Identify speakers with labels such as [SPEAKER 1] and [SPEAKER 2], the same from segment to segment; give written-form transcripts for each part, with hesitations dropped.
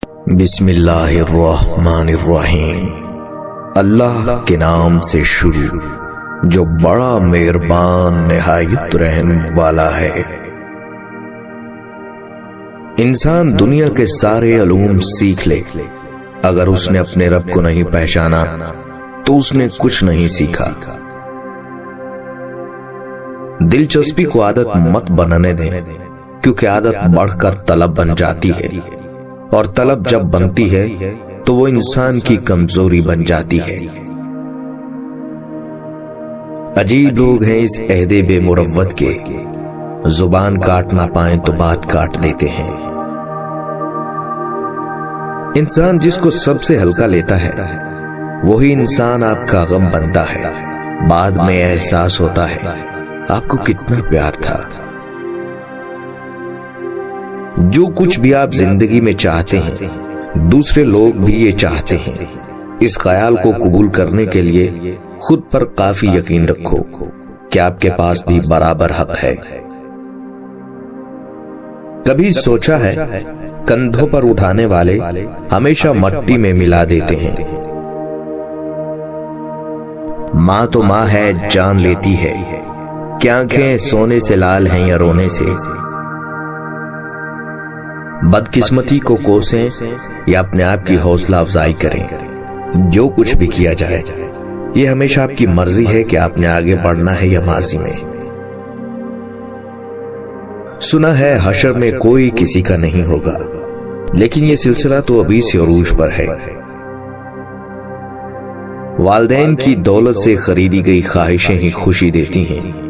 [SPEAKER 1] بسم اللہ الرحمن الرحیم۔ اللہ کے نام سے شروع جو بڑا مہربان نہایت رحم والا ہے۔ انسان دنیا کے سارے علوم سیکھ لے، اگر اس نے اپنے رب کو نہیں پہچانا تو اس نے کچھ نہیں سیکھا۔ دلچسپی کو عادت مت بنانے دیں، کیونکہ عادت بڑھ کر طلب بن جاتی ہے، اور طلب جب بنتی ہے تو وہ انسان کی کمزوری بن جاتی ہے۔ عجیب لوگ ہیں اس عہد بے مروت کے، زبان کاٹ نہ پائیں تو بات کاٹ دیتے ہیں۔ انسان جس کو سب سے ہلکا لیتا ہے وہی انسان آپ کا غم بنتا ہے۔ بعد میں احساس ہوتا ہے آپ کو کتنا پیار تھا۔ جو کچھ بھی آپ زندگی میں چاہتے ہیں دوسرے لوگ بھی یہ چاہتے ہیں۔ اس خیال کو قبول کرنے کے لیے خود پر کافی یقین رکھو کہ آپ کے پاس بھی برابر حق ہے۔ کبھی سوچا ہے کندھوں پر اٹھانے والے ہمیشہ مٹی میں ملا دیتے ہیں۔ ماں تو ماں ہے، جان لیتی ہے کہ آنکھیں سونے سے لال ہیں یا رونے سے۔ بدقسمتی کو کوسیں یا اپنے آپ کی حوصلہ افزائی کریں، جو کچھ بھی کیا جائے یہ ہمیشہ آپ کی مرضی ہے کہ آپ نے آگے بڑھنا ہے یا ماضی میں۔ سنا ہے حشر میں کوئی کسی کا نہیں ہوگا، لیکن یہ سلسلہ تو ابھی سے عروج پر ہے۔ والدین کی دولت سے خریدی گئی خواہشیں ہی خوشی دیتی ہیں۔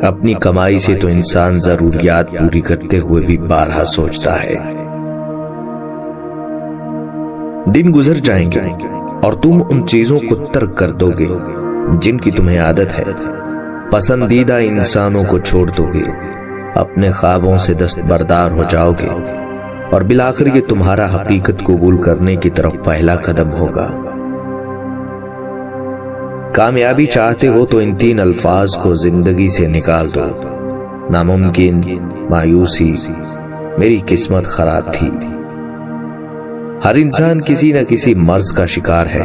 [SPEAKER 1] اپنی کمائی سے تو انسان ضروریات پوری کرتے ہوئے بھی بارہا سوچتا ہے۔ دن گزر جائیں گے اور تم ان چیزوں کو ترک کر دو گے جن کی تمہیں عادت ہے، پسندیدہ انسانوں کو چھوڑ دو گے، اپنے خوابوں سے دستبردار ہو جاؤ گے، اور بالآخر یہ تمہارا حقیقت قبول کرنے کی طرف پہلا قدم ہوگا۔ کامیابی چاہتے ہو تو ان 3 الفاظ کو زندگی سے نکال دو: ناممکن، مایوسی، میری قسمت خراب تھی۔ ہر انسان کسی نہ کسی مرض کا شکار ہے،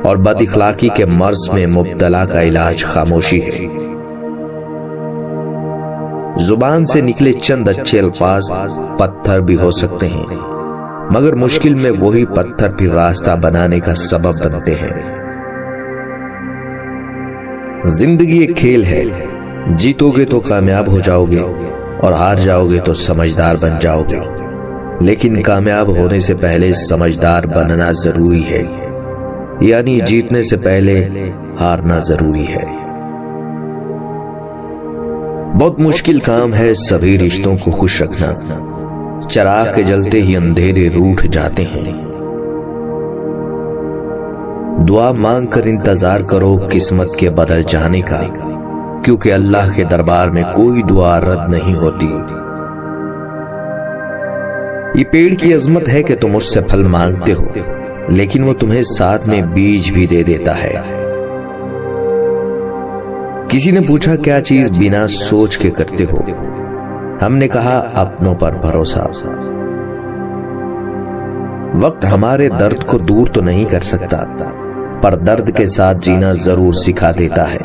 [SPEAKER 1] اور بد اخلاقی کے مرض میں مبتلا کا علاج خاموشی ہے۔ زبان سے نکلے چند اچھے الفاظ پتھر بھی ہو سکتے ہیں، مگر مشکل میں وہی پتھر پھر راستہ بنانے کا سبب بنتے ہیں۔ زندگی ایک کھیل ہے، جیتو گے تو کامیاب ہو جاؤ گے اور ہار جاؤ گے تو سمجھدار بن جاؤ گے، لیکن کامیاب ہونے سے پہلے سمجھدار بننا ضروری ہے، یعنی جیتنے سے پہلے ہارنا ضروری ہے۔ بہت مشکل کام ہے سبھی رشتوں کو خوش رکھنا، چراغ کے جلتے ہی اندھیرے روٹھ جاتے ہیں۔ دعا مانگ کر انتظار کرو قسمت کے بدل جانے کا، کیونکہ اللہ کے دربار میں کوئی دعا رد نہیں ہوتی۔ یہ پیڑ کی عظمت ہے کہ تم اس سے پھل مانگتے ہو، لیکن وہ تمہیں ساتھ میں بیج بھی دے دیتا ہے۔ کسی نے پوچھا کیا چیز بنا سوچ کے کرتے ہو؟ ہم نے کہا اپنوں پر بھروسہ۔ وقت ہمارے درد کو دور تو نہیں کر سکتا، پر درد کے ساتھ جینا ضرور سکھا دیتا ہے۔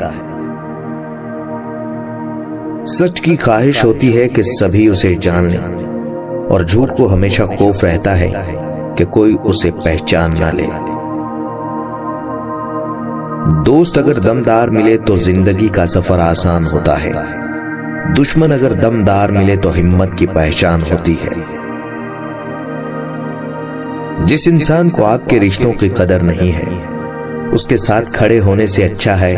[SPEAKER 1] سچ کی خواہش ہوتی ہے کہ سبھی اسے جان لیں، اور جھوٹ کو ہمیشہ خوف رہتا ہے کہ کوئی اسے پہچان نہ لے۔ دوست اگر دمدار ملے تو زندگی کا سفر آسان ہوتا ہے، دشمن اگر دمدار ملے تو ہمت کی پہچان ہوتی ہے۔ جس انسان کو آپ کے رشتوں کی قدر نہیں ہے اس کے ساتھ کھڑے ہونے سے اچھا ہے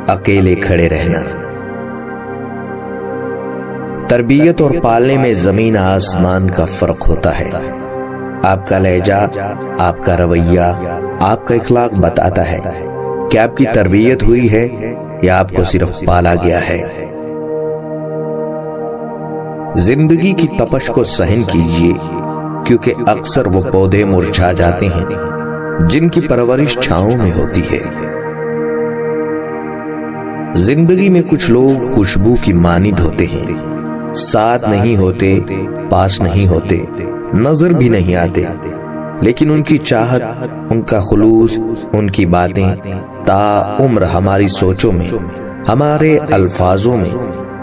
[SPEAKER 1] اکیلے کھڑے رہنا۔ تربیت اور پالنے میں زمین آسمان کا فرق ہوتا ہے۔ آپ کا لہجہ، آپ کا رویہ، آپ کا اخلاق بتاتا ہے کہ آپ کی تربیت ہوئی ہے یا آپ کو صرف پالا گیا ہے۔ زندگی کی تپش کو سہن کیجیے، کیونکہ اکثر وہ پودے مرجھا جاتے ہیں جن کی پرورش چھاؤں میں ہوتی ہے۔ زندگی میں کچھ لوگ خوشبو کی مانند ہوتے ہیں، ساتھ نہیں ہوتے، پاس نہیں ہوتے، نظر بھی نہیں آتے، لیکن ان کی چاہت، ان کا خلوص، ان کی باتیں تا عمر ہماری سوچوں میں، ہمارے الفاظوں میں،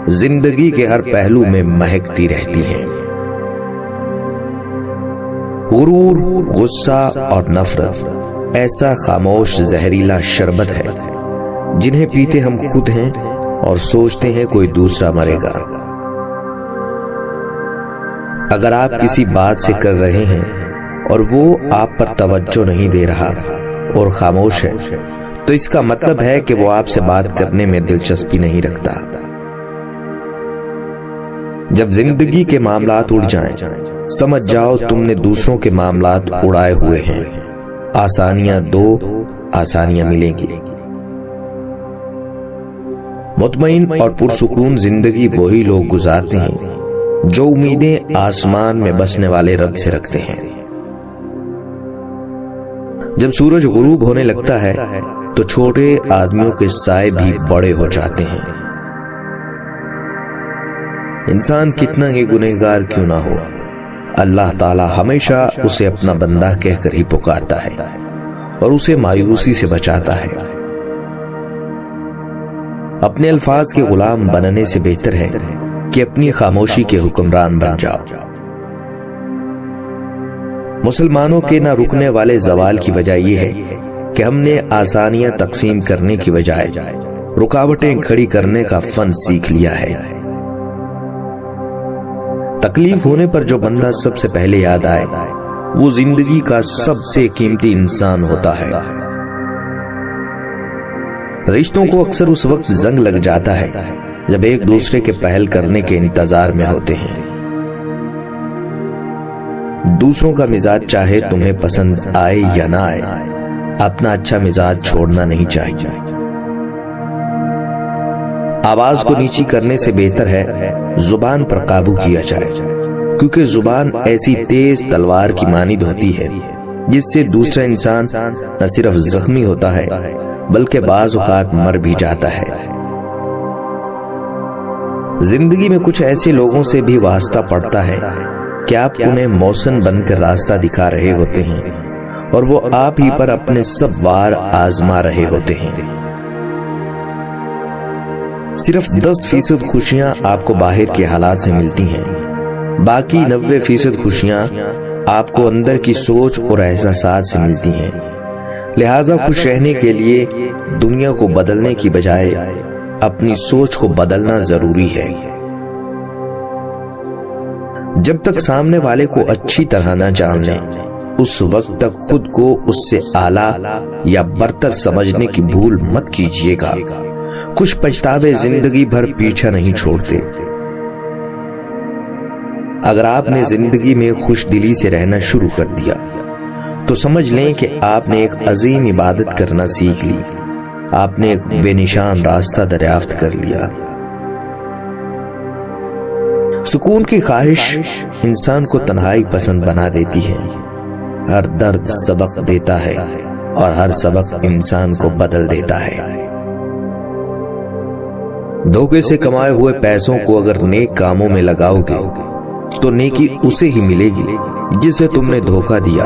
[SPEAKER 1] زندگی کے ہر پہلو میں مہکتی رہتی ہیں۔ غرور، غصہ اور نفرت ایسا خاموش زہریلا شربت ہے جنہیں پیتے ہم خود ہیں اور سوچتے ہیں کوئی دوسرا مرے گا۔ اگر آپ کسی بات سے کر رہے ہیں اور وہ آپ پر توجہ نہیں دے رہا اور خاموش ہے، تو اس کا مطلب ہے کہ وہ آپ سے بات کرنے میں دلچسپی نہیں رکھتا۔ جب زندگی کے معاملات اڑ جائیں، سمجھ جاؤ تم نے دوسروں کے معاملات اڑائے ہوئے ہیں۔ آسانیاں دو، آسانیاں ملیں گی۔ مطمئن اور پرسکون زندگی وہی لوگ گزارتے ہیں جو امیدیں آسمان میں بسنے والے رب سے رکھتے ہیں۔ جب سورج غروب ہونے لگتا ہے تو چھوٹے آدمیوں کے سائے بھی بڑے ہو جاتے ہیں۔ انسان کتنا ہی گنہگار کیوں نہ ہو، اللہ تعالی ہمیشہ اسے اپنا بندہ کہہ کر ہی پکارتا ہے اور اسے مایوسی سے بچاتا ہے۔ اپنے الفاظ کے غلام بننے سے بہتر ہے کہ اپنی خاموشی کے حکمران بن جاؤ۔ مسلمانوں کے نہ رکنے والے زوال کی وجہ یہ ہے کہ ہم نے آسانیاں تقسیم کرنے کی بجائے رکاوٹیں کھڑی کرنے کا فن سیکھ لیا ہے۔ تکلیف ہونے پر جو بندہ سب سے پہلے یاد آئے وہ زندگی کا سب سے قیمتی انسان ہوتا ہے۔ رشتوں کو اکثر اس وقت زنگ لگ جاتا ہے جب ایک دوسرے کے پہل کرنے کے انتظار میں ہوتے ہیں۔ دوسروں کا مزاج چاہے تمہیں پسند آئے یا نہ آئے، اپنا اچھا مزاج چھوڑنا نہیں چاہیے۔ آواز کو نیچی کرنے سے بہتر ہے زبان پر قابو کیا جائے، کیونکہ زبان ایسی تیز تلوار کی مانند ہوتی ہے جس سے دوسرا انسان نہ صرف زخمی ہوتا ہے بلکہ بعض اوقات مر بھی جاتا ہے۔ زندگی میں کچھ ایسے لوگوں سے بھی واسطہ پڑتا ہے کہ آپ انہیں موسن بن کر راستہ دکھا رہے ہوتے ہیں اور وہ آپ ہی پر اپنے سب وار آزما رہے ہوتے ہیں۔ صرف 10% خوشیاں آپ کو باہر کے حالات سے ملتی ہیں، باقی 90% خوشیاں آپ کو اندر کی سوچ اور احساسات سے ملتی ہیں۔ لہٰذا خوش رہنے کے لیے دنیا کو بدلنے کی بجائے اپنی سوچ کو بدلنا ضروری ہے۔ جب تک سامنے والے کو اچھی طرح نہ جان لیں، اس وقت تک خود کو اس سے اعلیٰ یا برتر سمجھنے کی بھول مت کیجیے گا۔ کچھ پچھتاوے زندگی بھر پیچھا نہیں چھوڑتے۔ اگر آپ نے زندگی میں خوش دلی سے رہنا شروع کر دیا تو سمجھ لیں کہ آپ نے ایک عظیم عبادت کرنا سیکھ لی، آپ نے ایک بے نشان راستہ دریافت کر لیا۔ سکون کی خواہش انسان کو تنہائی پسند بنا دیتی ہے۔ ہر درد سبق دیتا ہے اور ہر سبق انسان کو بدل دیتا ہے۔ دھوکے سے کمائے ہوئے پیسوں کو اگر نیک کاموں میں لگاؤ گے تو نیکی اسے ہی ملے گی جسے تم نے دھوکہ دیا۔